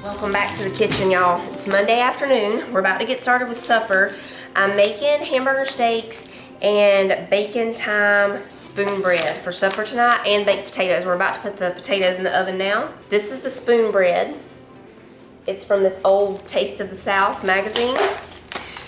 Welcome back to the kitchen, y'all. It's Monday afternoon. We're about to get started with supper. I'm making hamburger steaks and bacon thyme spoon bread for supper tonight, and baked potatoes. We're about to put the potatoes in the oven now. This is the spoon bread. It's from this old Taste of the South magazine.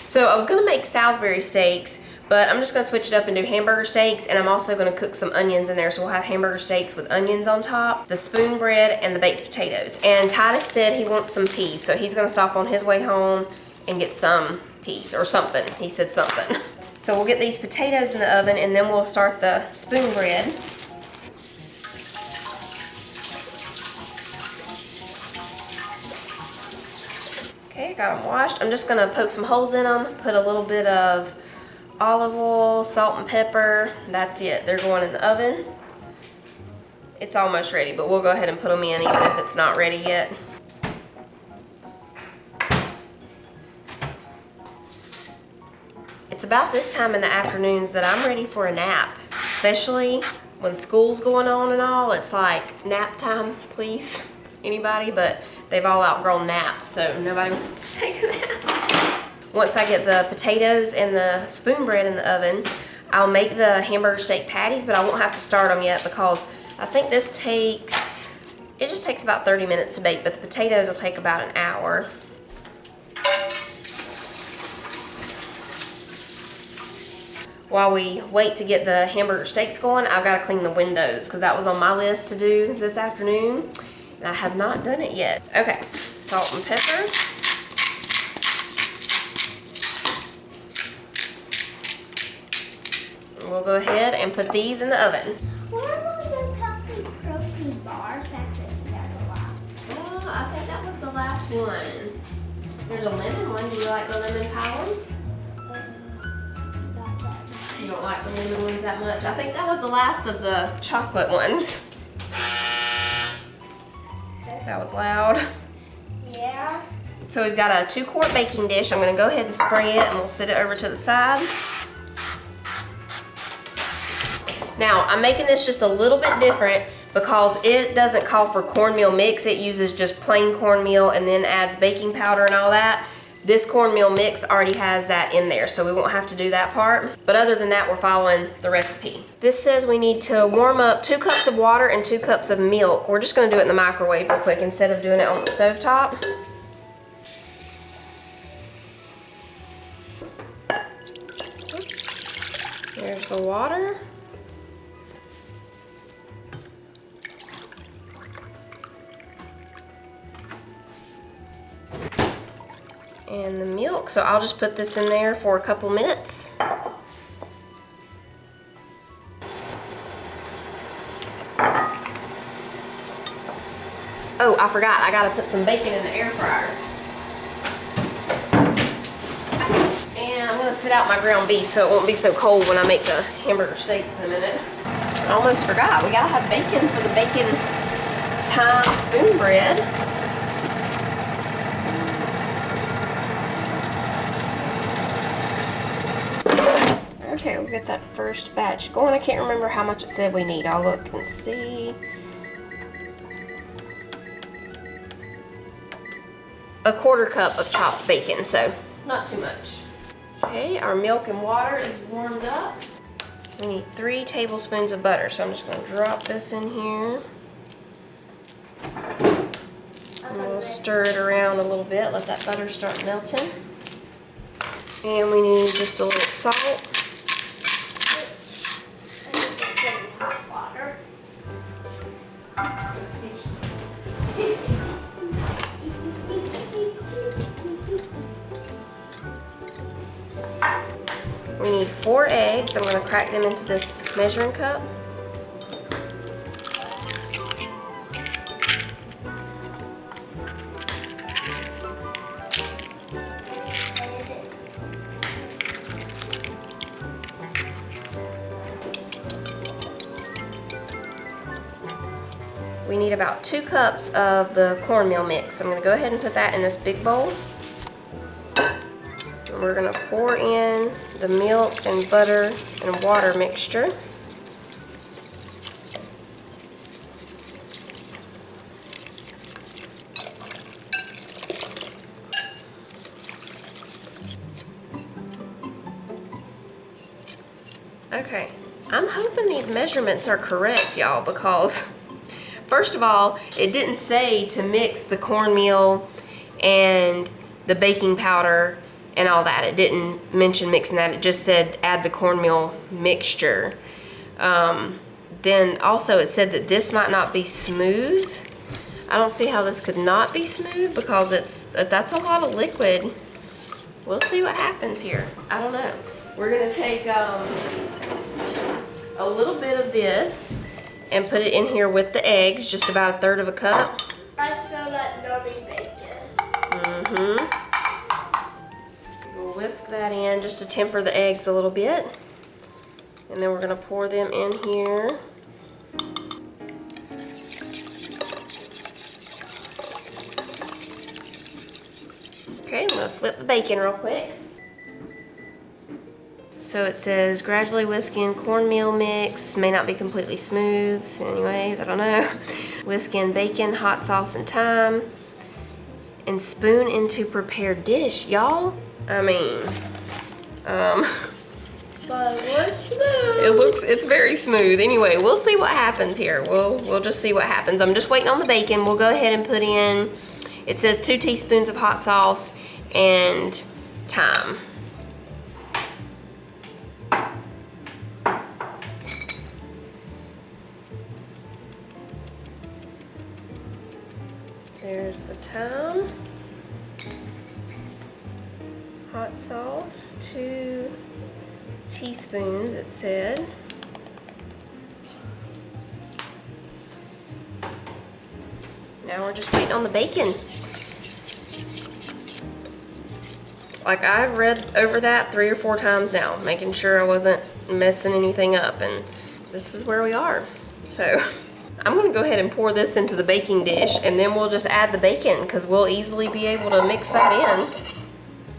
So I was gonna make Salisbury steaks, but I'm just gonna switch it up and do hamburger steaks, and I'm also gonna cook some onions in there, so we'll have hamburger steaks with onions on top, the spoon bread, and the baked potatoes. And Titus said he wants some peas, so he's gonna stop on his way home and get some peas, or something. He said something. So we'll get these potatoes in the oven, and then we'll start the spoon bread. Okay, got them washed. I'm just gonna poke some holes in them, put a little bit of olive oil, salt and pepper. That's it. They're going in the oven. It's almost ready, but we'll go ahead and put them in even if it's not ready yet. It's about this time in the afternoons that I'm ready for a nap, especially when school's going on and all. It's like nap time, please, anybody, but they've all outgrown naps, so nobody wants to take a nap. Once I get the potatoes and the spoon bread in the oven, I'll make the hamburger steak patties, but I won't have to start them yet because I think this it just takes about 30 minutes to bake, but the potatoes will take about an hour. While we wait to get the hamburger steaks going, I've got to clean the windows because that was on my list to do this afternoon, and I have not done it yet. Okay, salt and pepper. We'll go ahead and put these in the oven. What are those healthy protein bars that says there's a lot? Oh, I think that was the last one. There's a lemon one. Do you like the lemon pie ones? Not that much. You don't like the lemon ones that much? I think that was the last of the chocolate ones. That was loud. Yeah. So we've got a 2-quart baking dish. I'm going to go ahead and spray it, and we'll sit it over to the side. Now, I'm making this just a little bit different because it doesn't call for cornmeal mix. It uses just plain cornmeal and then adds baking powder and all that. This cornmeal mix already has that in there, so we won't have to do that part. But other than that, we're following the recipe. This says we need to warm up 2 cups of water and 2 cups of milk. We're just gonna do it in the microwave real quick instead of doing it on the stovetop. Oops. There's the water. And the milk, so I'll just put this in there for a couple minutes. Oh, I forgot, I gotta put some bacon in the air fryer. And I'm gonna sit out my ground beef so it won't be so cold when I make the hamburger steaks in a minute. I almost forgot, we gotta have bacon for the bacon thyme spoon bread. Okay, we'll get that first batch going. I can't remember how much it said we need. I'll look and see. A 1/4 cup of chopped bacon, so not too much. Okay, our milk and water is warmed up. We need 3 tablespoons of butter, so I'm just going to drop this in here. And we'll stir it around a little bit, let that butter start melting. And we need just a little salt. We need 4 eggs. I'm going to crack them into this measuring cup. We need about 2 cups of the cornmeal mix. I'm going to go ahead and put that in this big bowl. And we're going to pour in the milk and butter and water mixture. Okay, I'm hoping these measurements are correct, y'all, because first of all, it didn't say to mix the cornmeal and the baking powder and all that. It didn't mention mixing that. It just said add the cornmeal mixture. Then also it said that this might not be smooth. I don't see how this could not be smooth because that's a lot of liquid. We'll see what happens here. I don't know. We're gonna take a little bit of this and put it in here with the eggs, just about 1/3 of a cup. I smell that yummy bacon. We'll whisk that in just to temper the eggs a little bit. And then we're gonna pour them in here. Okay, I'm gonna flip the bacon real quick. So it says gradually whisk in cornmeal mix, may not be completely smooth. Anyways, I don't know. Whisk in bacon, hot sauce, and thyme. And spoon into prepared dish. Y'all, I mean, But what's smooth? it's very smooth. Anyway, we'll see what happens here. We'll just see what happens. I'm just waiting on the bacon. We'll go ahead and put in, it says 2 teaspoons of hot sauce and thyme. There's the thyme. Hot sauce, 2 teaspoons, it said. Now we're just waiting on the bacon. Like, I've read over that 3 or 4 times now, making sure I wasn't messing anything up, and this is where we are. So I'm gonna go ahead and pour this into the baking dish, and then we'll just add the bacon because we'll easily be able to mix that in.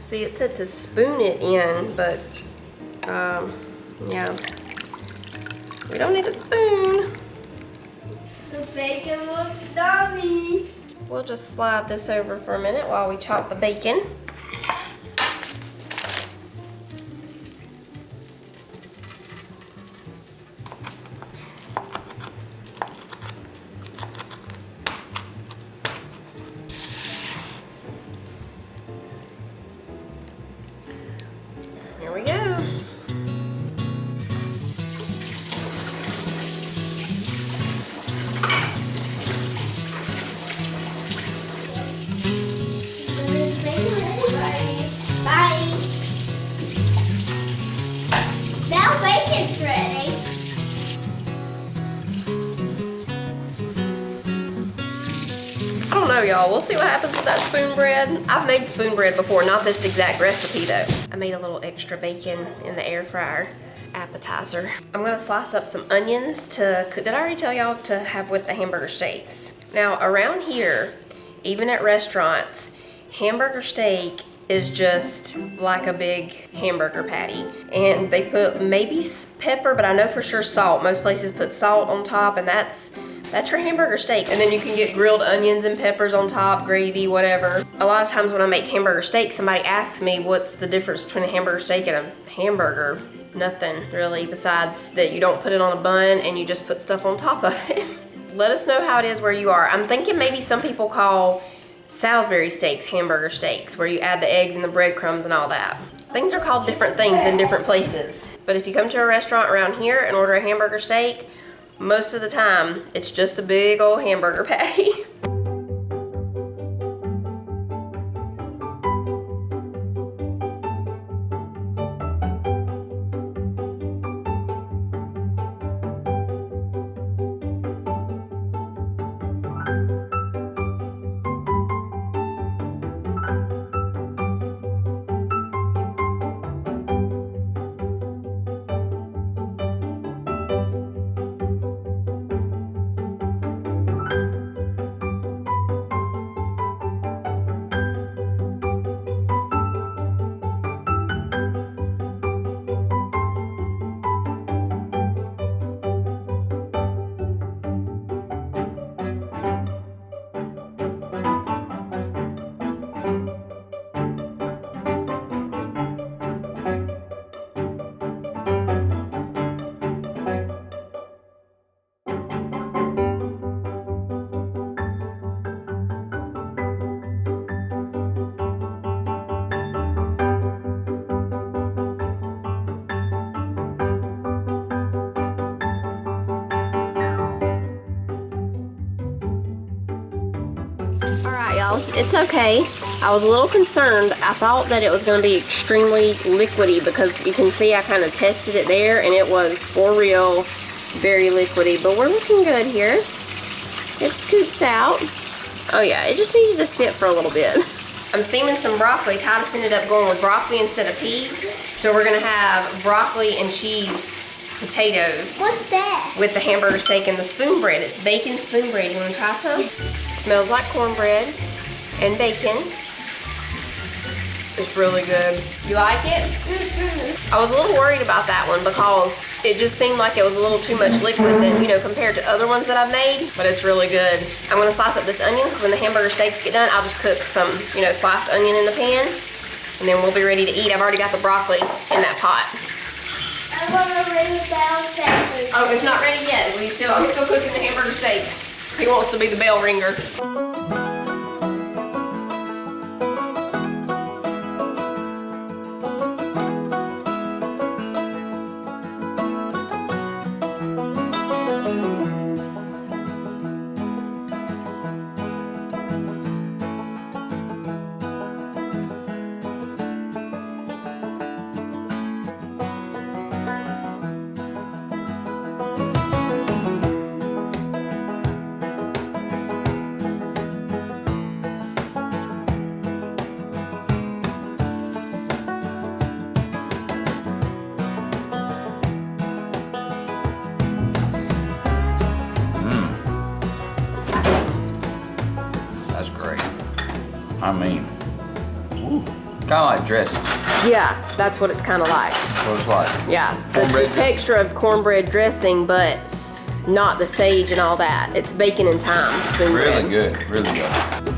See, it said to spoon it in, but yeah, we don't need a spoon. The bacon looks yummy. We'll just slide this over for a minute while we chop the bacon. Here we go. Bye. Now bacon's ready. I don't know, y'all. We'll see what happens with that spoon bread. I've made spoon bread before, not this exact recipe though. I made a little extra bacon in the air fryer appetizer. I'm gonna slice up some onions to cook. Did I already tell y'all to have with the hamburger steaks? Now around here, even at restaurants, hamburger steak is just like a big hamburger patty. And they put maybe pepper, but I know for sure salt. Most places put salt on top, and that's your hamburger steak. And then you can get grilled onions and peppers on top, gravy, whatever. A lot of times when I make hamburger steak, somebody asks me what's the difference between a hamburger steak and a hamburger. Nothing really, besides that you don't put it on a bun and you just put stuff on top of it. Let us know how it is where you are. I'm thinking maybe some people call Salisbury steaks hamburger steaks, where you add the eggs and the breadcrumbs and all that. Things are called different things in different places. But if you come to a restaurant around here and order a hamburger steak, most of the time, it's just a big old hamburger patty. know, it's okay. I was a little concerned. I thought that it was going to be extremely liquidy because you can see I kind of tested it there and it was for real very liquidy, but we're looking good here. It scoops out. Oh yeah, it just needed to sit for a little bit. I'm steaming some broccoli. Titus ended up going with broccoli instead of peas, so we're gonna have broccoli and cheese potatoes. What's that? With the hamburger steak and the spoon bread. It's bacon spoon bread. You wanna try some? Smells like cornbread and bacon. It's really good. You like it? I was a little worried about that one because it just seemed like it was a little too much liquid than, you know, compared to other ones that I've made, but it's really good. I'm gonna slice up this onion because when the hamburger steaks get done, I'll just cook some, you know, sliced onion in the pan and then we'll be ready to eat. I've already got the broccoli in that pot. I'm gonna ring the bell second. Oh, it's not ready yet. I'm still cooking the hamburger steaks. He wants to be the bell ringer. That's great. I mean, kind of like dressing. Yeah, that's what it's kind of like. What it's like. Yeah, the Cornbread texture of cornbread dressing, but not the sage and all that. It's bacon and thyme. Spoon bread. Really good. Really good.